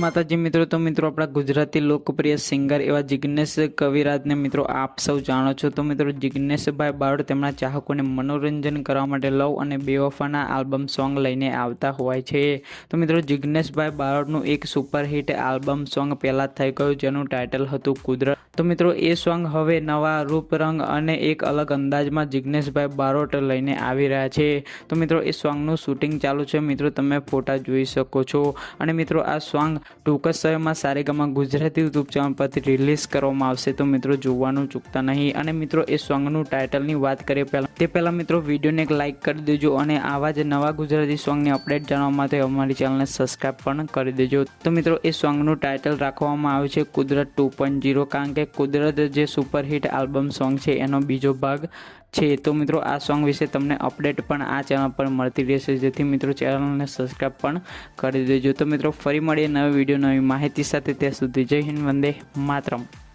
માતાજી મિત્રો, તો મિત્રો આપણા ગુજરાતી લોકપ્રિય સિંગર એવા જિગ્નેશ કવિરાજને મિત્રો આપ સૌ જાણો છો। તો મિત્રો જિગ્નેશભાઈ બારોટ તેમના ચાહકોને મનોરંજન કરવા માટે લવ અને બેવફાના આલ્બમ સોંગ લઈને આવતા હોય છે। તો મિત્રો જિગ્નેશભાઈ બારોટનું એક સુપરહિટ આલ્બમ સોંગ પહેલા થઈ ગયું, જેનું ટાઇટલ હતું કુદરત। તો મિત્રો એ સોંગ હવે નવા રૂપ રંગ અને એક અલગ અંદાજમાં જિગ્નેશભાઈ બારોટ લઈને આવી રહ્યા છે। તો મિત્રો એ સોંગનું શૂટિંગ ચાલુ છે, મિત્રો તમે ફોટા જોઈ શકો છો। અને મિત્રો આ સોંગ ટૂંક જ સમયમાં સારેગામા ગુજરાતી યુટ્યુબ ચેનલ પરથી રિલીઝ કરવામાં આવશે, તો મિત્રો જોવાનું ચૂકતા નહીં। અને મિત્રો એ સોંગનું ટાઇટલની વાત કરીએ તે પહેલાં મિત્રો વિડીયોને એક લાઇક કરી દેજો અને આવા જ નવા ગુજરાતી સોંગની અપડેટ જાણવા માટે અમારી ચેનલને સબસ્ક્રાઈબ પણ કરી દેજો। તો મિત્રો એ સોંગનું ટાઇટલ રાખવામાં આવ્યું છે કુદરત 2.0, કારણ કે કુદરત જે સુપરહિટ આલ્બમ સોંગ છે એનો બીજો ભાગ છે। તો મિત્રો આ સોંગ વિશે તમને અપડેટ પણ આ ચેનલ પર મળતી રહેશે, જેથી મિત્રો ચેનલને સબસ્ક્રાઈબ પણ કરી દેજો। તો મિત્રો ફરી મળીએ નવા વિડીયો નવી માહિતી સાથે, ત્યાં સુધી જય હિન્દ, વંદે માતરમ।